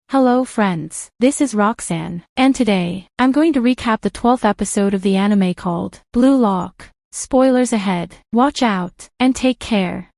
Hello friends, this is Roxanne, and today, I'm going to recap the 12th episode of the anime called Blue Lock. Spoilers ahead, watch out, and take care.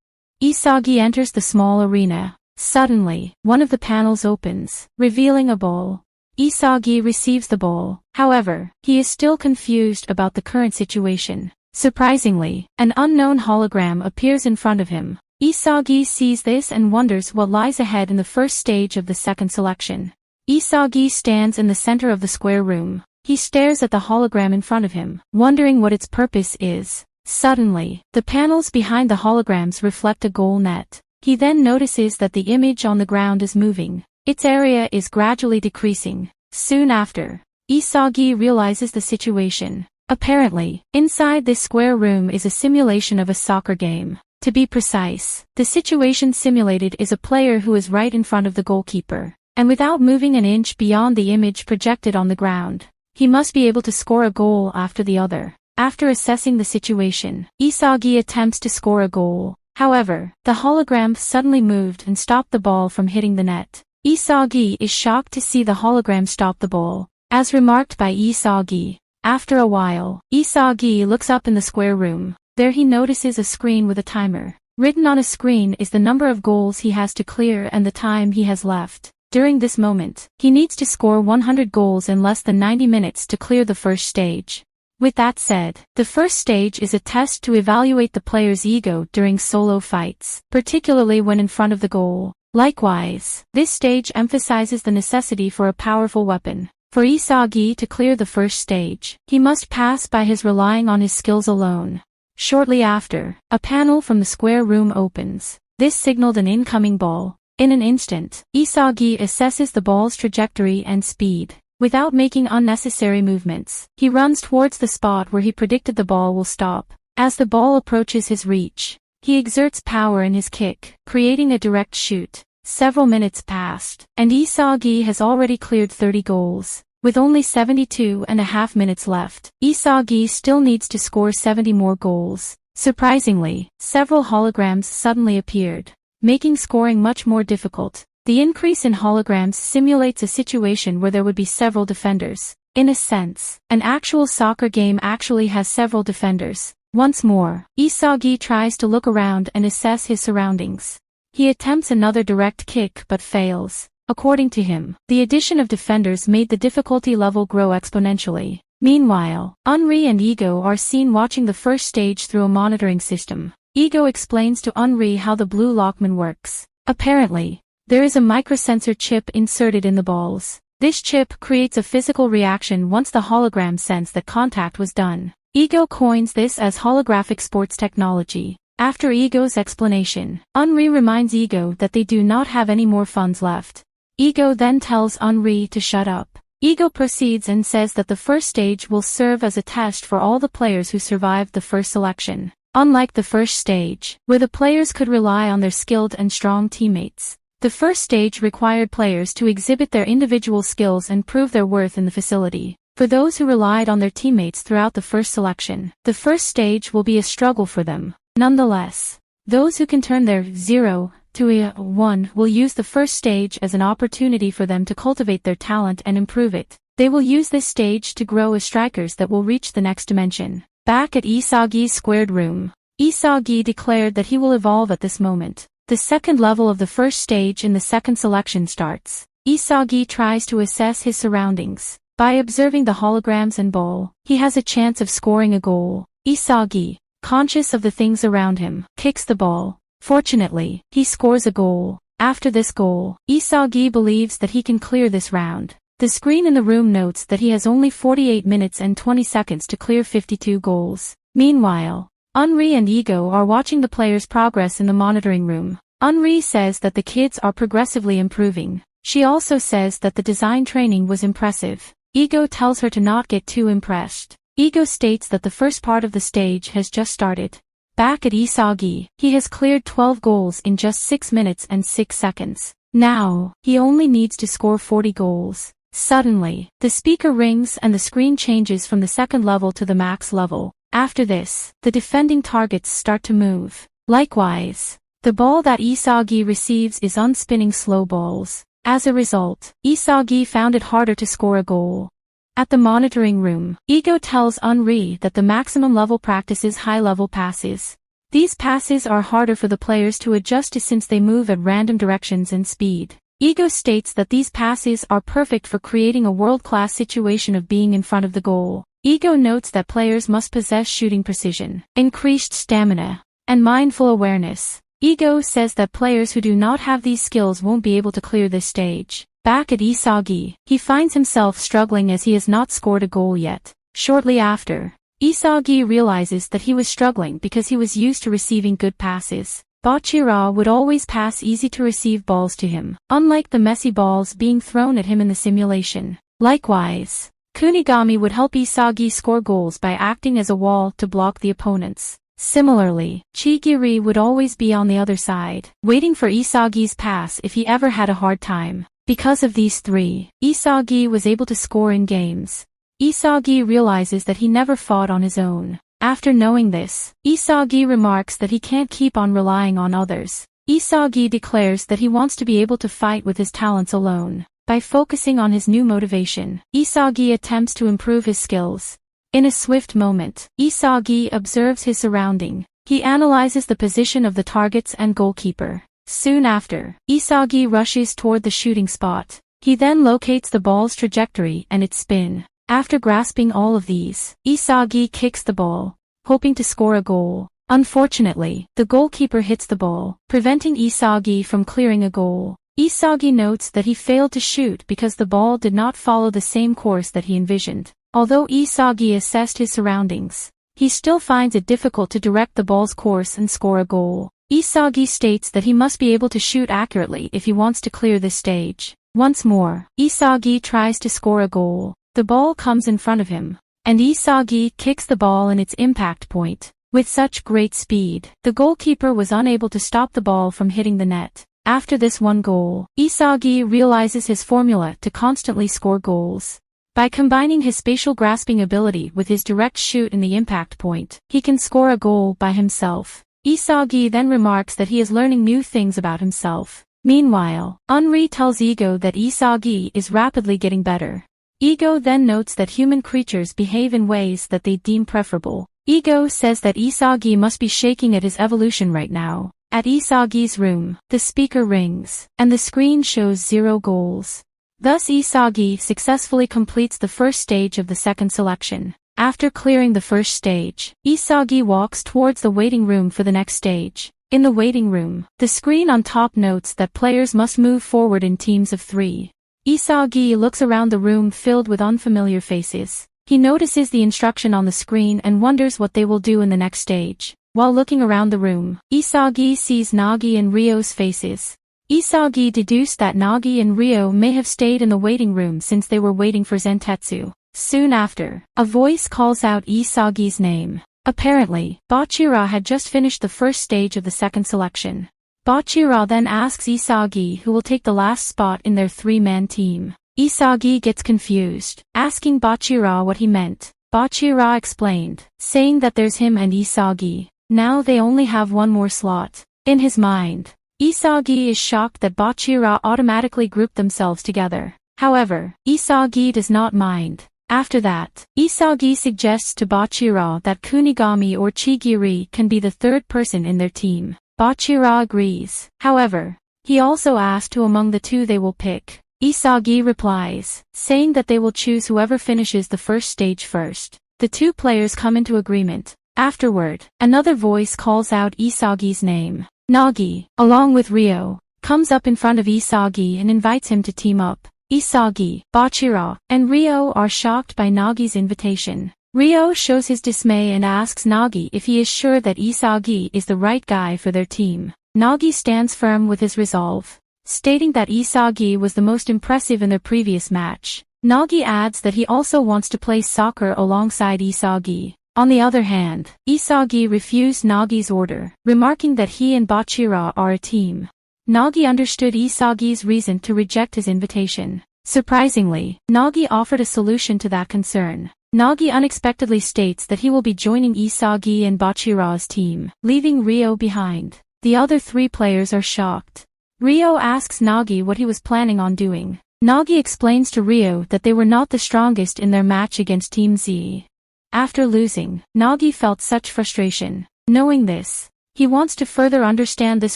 Isagi enters the small arena. Suddenly, one of the panels opens, revealing a ball. Isagi receives the ball, however, he is still confused about the current situation. Surprisingly, an unknown hologram appears in front of him. Isagi sees this and wonders what lies ahead in the first stage of the second selection. Isagi stands in the center of the square room. He stares at the hologram in front of him, wondering what its purpose is. Suddenly, the panels behind the holograms reflect a goal net. He then notices that the image on the ground is moving. Its area is gradually decreasing. Soon after, Isagi realizes the situation. Apparently, inside this square room is a simulation of a soccer game. To be precise, the situation simulated is a player who is right in front of the goalkeeper, and without moving an inch beyond the image projected on the ground, he must be able to score a goal after the other. After assessing the situation, Isagi attempts to score a goal. However, the hologram suddenly moved and stopped the ball from hitting the net. Isagi is shocked to see the hologram stop the ball, as remarked by Isagi. After a while, Isagi looks up in the square room. There he notices a screen with a timer. Written on a screen is the number of goals he has to clear and the time he has left. During this moment, he needs to score 100 goals in less than 90 minutes to clear the first stage. With that said, the first stage is a test to evaluate the player's ego during solo fights, particularly when in front of the goal. Likewise, this stage emphasizes the necessity for a powerful weapon. For Isagi to clear the first stage, he must pass by his relying on his skills alone. Shortly after, a panel from the square room opens. This signaled an incoming ball. In an instant, Isagi assesses the ball's trajectory and speed. Without making unnecessary movements, he runs towards the spot where he predicted the ball will stop. As the ball approaches his reach, he exerts power in his kick, creating a direct shoot. Several minutes passed, and Isagi has already cleared 30 goals. With only 72.5 minutes left, Isagi still needs to score 70 more goals. Surprisingly, several holograms suddenly appeared, making scoring much more difficult. The increase in holograms simulates a situation where there would be several defenders. In a sense, an actual soccer game actually has several defenders. Once more, Isagi tries to look around and assess his surroundings. He attempts another direct kick but fails. According to him, the addition of defenders made the difficulty level grow exponentially. Meanwhile, Unri and Ego are seen watching the first stage through a monitoring system. Ego explains to Unri how the Blue Lockman works. Apparently, there is a microsensor chip inserted in the balls. This chip creates a physical reaction once the hologram sense that contact was done. Ego coins this as holographic sports technology. After Ego's explanation, Unri reminds Ego that they do not have any more funds left. Ego then tells Unri to shut up. Ego proceeds and says that the first stage will serve as a test for all the players who survived the first selection. Unlike the first stage, where the players could rely on their skilled and strong teammates, the first stage required players to exhibit their individual skills and prove their worth in the facility. For those who relied on their teammates throughout the first selection, the first stage will be a struggle for them. Nonetheless, those who can turn their 0 to a 1 will use the first stage as an opportunity for them to cultivate their talent and improve it. They will use this stage to grow as strikers that will reach the next dimension. Back at Isagi's squared room, Isagi declared that he will evolve at this moment. The second level of the first stage in the second selection starts. Isagi tries to assess his surroundings. By observing the holograms and ball, he has a chance of scoring a goal. Isagi, conscious of the things around him, kicks the ball. Fortunately, he scores a goal. After this goal, Isagi believes that he can clear this round. The screen in the room notes that he has only 48 minutes and 20 seconds to clear 52 goals. Meanwhile, Unri and Ego are watching the players' progress in the monitoring room. Unri says that the kids are progressively improving. She also says that the design training was impressive. Ego tells her to not get too impressed. Ego states that the first part of the stage has just started. Back at Isagi, he has cleared 12 goals in just 6 minutes and 6 seconds. Now, he only needs to score 40 goals. Suddenly, the speaker rings and the screen changes from the second level to the max level. After this, the defending targets start to move. Likewise, the ball that Isagi receives is unspinning slow balls. As a result, Isagi found it harder to score a goal. At the monitoring room, Ego tells Henri that the maximum level practices high-level passes. These passes are harder for the players to adjust to since they move at random directions and speed. Ego states that these passes are perfect for creating a world-class situation of being in front of the goal. Ego notes that players must possess shooting precision, increased stamina, and mindful awareness. Ego says that players who do not have these skills won't be able to clear this stage. Back at Isagi, he finds himself struggling as he has not scored a goal yet. Shortly after, Isagi realizes that he was struggling because he was used to receiving good passes. Bachira would always pass easy-to-receive balls to him, unlike the messy balls being thrown at him in the simulation. Likewise, Kunigami would help Isagi score goals by acting as a wall to block the opponents. Similarly, Chigiri would always be on the other side, waiting for Isagi's pass if he ever had a hard time. Because of these three, Isagi was able to score in games. Isagi realizes that he never fought on his own. After knowing this, Isagi remarks that he can't keep on relying on others. Isagi declares that he wants to be able to fight with his talents alone. By focusing on his new motivation, Isagi attempts to improve his skills. In a swift moment, Isagi observes his surrounding. He analyzes the position of the targets and goalkeeper. Soon after, Isagi rushes toward the shooting spot. He then locates the ball's trajectory and its spin. After grasping all of these, Isagi kicks the ball, hoping to score a goal. Unfortunately, the goalkeeper hits the ball, preventing Isagi from clearing a goal. Isagi notes that he failed to shoot because the ball did not follow the same course that he envisioned. Although Isagi assessed his surroundings, he still finds it difficult to direct the ball's course and score a goal. Isagi states that he must be able to shoot accurately if he wants to clear this stage. Once more, Isagi tries to score a goal. The ball comes in front of him, and Isagi kicks the ball in its impact point. With such great speed, the goalkeeper was unable to stop the ball from hitting the net. After this one goal, Isagi realizes his formula to constantly score goals. By combining his spatial grasping ability with his direct shoot in the impact point, he can score a goal by himself. Isagi then remarks that he is learning new things about himself. Meanwhile, Henri tells Ego that Isagi is rapidly getting better. Ego then notes that human creatures behave in ways that they deem preferable. Ego says that Isagi must be shaking at his evolution right now. At Isagi's room, the speaker rings, and the screen shows 0 goals. Thus Isagi successfully completes the first stage of the second selection. After clearing the first stage, Isagi walks towards the waiting room for the next stage. In the waiting room, the screen on top notes that players must move forward in teams of 3. Isagi looks around the room filled with unfamiliar faces. He notices the instruction on the screen and wonders what they will do in the next stage. While looking around the room, Isagi sees Nagi and Ryo's faces. Isagi deduced that Nagi and Ryo may have stayed in the waiting room since they were waiting for Zentetsu. Soon after, a voice calls out Isagi's name. Apparently, Bachira had just finished the first stage of the second selection. Bachira then asks Isagi who will take the last spot in their 3-man team. Isagi gets confused, asking Bachira what he meant. Bachira explained, saying that there's him and Isagi. Now they only have one more slot. In his mind, Isagi is shocked that Bachira automatically grouped themselves together. However, Isagi does not mind. After that, Isagi suggests to Bachira that Kunigami or Chigiri can be the third person in their team. Bachira agrees. However, he also asks who among the two they will pick. Isagi replies, saying that they will choose whoever finishes the first stage first. The 2 players come into agreement. Afterward, another voice calls out Isagi's name. Nagi, along with Ryo, comes up in front of Isagi and invites him to team up. Isagi, Bachira, and Ryo are shocked by Nagi's invitation. Ryo shows his dismay and asks Nagi if he is sure that Isagi is the right guy for their team. Nagi stands firm with his resolve, stating that Isagi was the most impressive in their previous match. Nagi adds that he also wants to play soccer alongside Isagi. On the other hand, Isagi refused Nagi's order, remarking that he and Bachira are a team. Nagi understood Isagi's reason to reject his invitation. Surprisingly, Nagi offered a solution to that concern. Nagi unexpectedly states that he will be joining Isagi and Bachira's team, leaving Ryo behind. The other 3 players are shocked. Ryo asks Nagi what he was planning on doing. Nagi explains to Ryo that they were not the strongest in their match against Team Z. After losing, Nagi felt such frustration. Knowing this, he wants to further understand this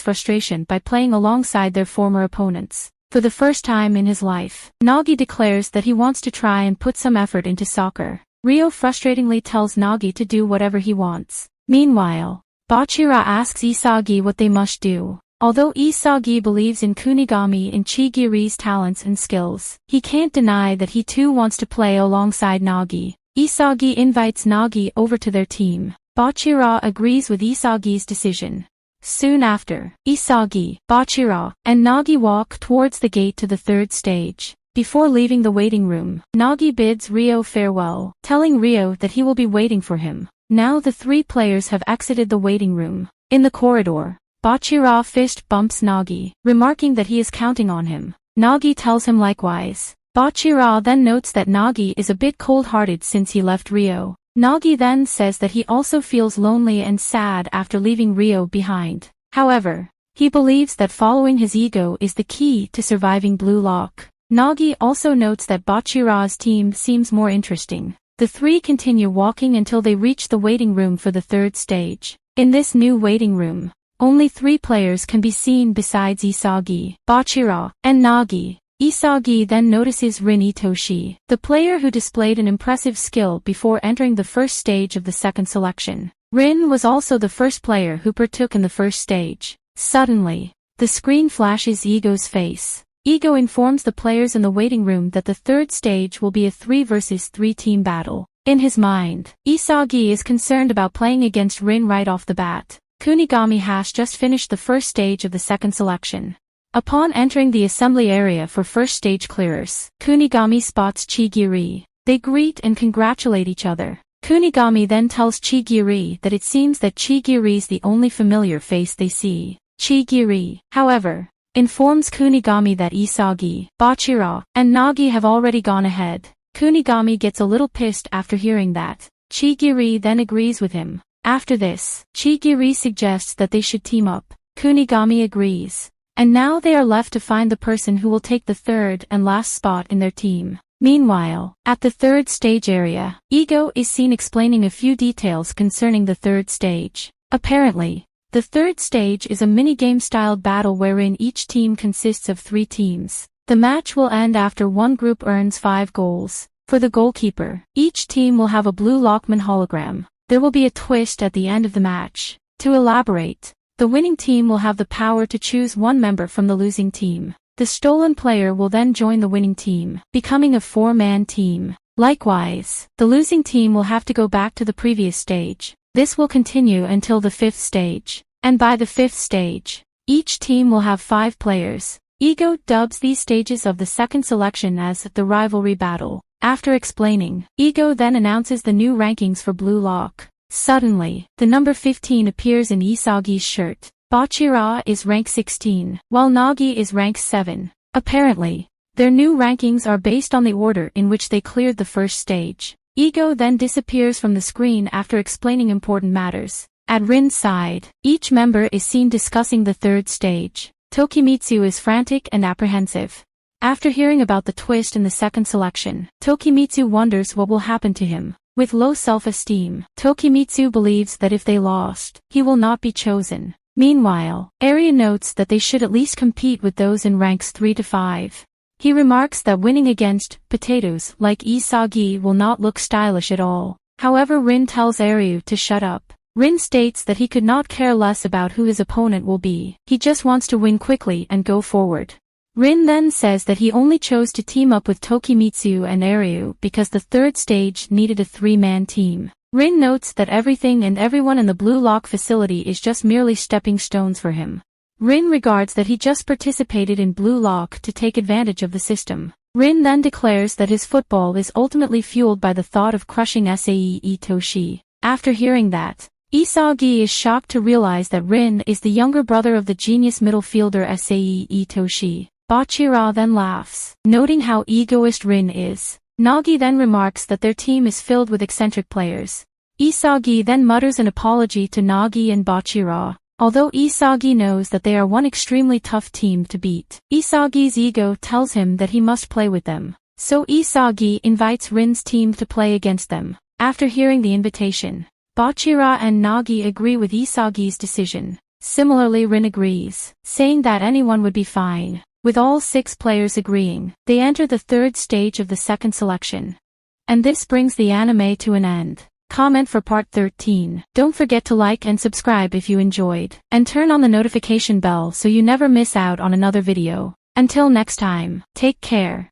frustration by playing alongside their former opponents. For the first time in his life, Nagi declares that he wants to try and put some effort into soccer. Ryo frustratingly tells Nagi to do whatever he wants. Meanwhile, Bachira asks Isagi what they must do. Although Isagi believes in Kunigami and Chigiri's talents and skills, he can't deny that he too wants to play alongside Nagi. Isagi invites Nagi over to their team. Bachira agrees with Isagi's decision. Soon after, Isagi, Bachira, and Nagi walk towards the gate to the third stage. Before leaving the waiting room, Nagi bids Ryo farewell, telling Ryo that he will be waiting for him. Now the three players have exited the waiting room. In the corridor, Bachira fist bumps Nagi, remarking that he is counting on him. Nagi tells him likewise. Bachira then notes that Nagi is a bit cold-hearted since he left Ryo. Nagi then says that he also feels lonely and sad after leaving Ryo behind. However, he believes that following his ego is the key to surviving Blue Lock. Nagi also notes that Bachira's team seems more interesting. The three continue walking until they reach the waiting room for the third stage. In this new waiting room, only 3 players can be seen besides Isagi, Bachira, and Nagi. Isagi then notices Rin Itoshi, the player who displayed an impressive skill before entering the first stage of the second selection. Rin was also the first player who partook in the first stage. Suddenly, the screen flashes Ego's face. Ego informs the players in the waiting room that the third stage will be a 3 versus 3 team battle. In his mind, Isagi is concerned about playing against Rin right off the bat. Kunigami has just finished the first stage of the second selection. Upon entering the assembly area for first stage clearers, Kunigami spots Chigiri. They greet and congratulate each other. Kunigami then tells Chigiri that it seems that Chigiri's the only familiar face they see. Chigiri, however, informs Kunigami that Isagi, Bachira, and Nagi have already gone ahead. Kunigami gets a little pissed after hearing that. Chigiri then agrees with him. After this, Chigiri suggests that they should team up. Kunigami agrees. And now they are left to find the person who will take the third and last spot in their team. Meanwhile, at the third stage area, Ego is seen explaining a few details concerning the third stage. Apparently, the third stage is a minigame-styled battle wherein each team consists of 3 teams. The match will end after one group earns 5 goals. For the goalkeeper, each team will have a blue Lockman hologram. There will be a twist at the end of the match. To elaborate, the winning team will have the power to choose one member from the losing team. The stolen player will then join the winning team, becoming a 4-man team. Likewise, the losing team will have to go back to the previous stage. This will continue until the 5th stage. And by the 5th stage, each team will have 5 players. Ego dubs these stages of the second selection as the rivalry battle. After explaining, Ego then announces the new rankings for Blue Lock. Suddenly, the number 15 appears in Isagi's shirt. Bachira is rank 16, while Nagi is rank 7. Apparently, their new rankings are based on the order in which they cleared the first stage. Ego then disappears from the screen after explaining important matters. At Rin's side, each member is seen discussing the third stage. Tokimitsu is frantic and apprehensive. After hearing about the twist in the second selection, Tokimitsu wonders what will happen to him. With low self-esteem, Tokimitsu believes that if they lost, he will not be chosen. Meanwhile, Area notes that they should at least compete with those in ranks 3 to 5. He remarks that winning against potatoes like Isagi will not look stylish at all. However, Rin tells Aryu to shut up. Rin states that he could not care less about who his opponent will be. He just wants to win quickly and go forward. Rin then says that he only chose to team up with Tokimitsu and Aryu because the third stage needed a 3-man team. Rin notes that everything and everyone in the Blue Lock facility is just merely stepping stones for him. Rin regards that he just participated in Blue Lock to take advantage of the system. Rin then declares that his football is ultimately fueled by the thought of crushing Sae Itoshi. After hearing that, Isagi is shocked to realize that Rin is the younger brother of the genius middle fielder Sae Itoshi. Bachira then laughs, noting how egoist Rin is. Nagi then remarks that their team is filled with eccentric players. Isagi then mutters an apology to Nagi and Bachira. Although Isagi knows that they are one extremely tough team to beat, Isagi's ego tells him that he must play with them. So Isagi invites Rin's team to play against them. After hearing the invitation, Bachira and Nagi agree with Isagi's decision. Similarly, Rin agrees, saying that anyone would be fine. With all 6 players agreeing, they enter the 3rd stage of the second selection. And this brings the anime to an end. Comment for part 13. Don't forget to like and subscribe if you enjoyed, and turn on the notification bell so you never miss out on another video. Until next time, take care.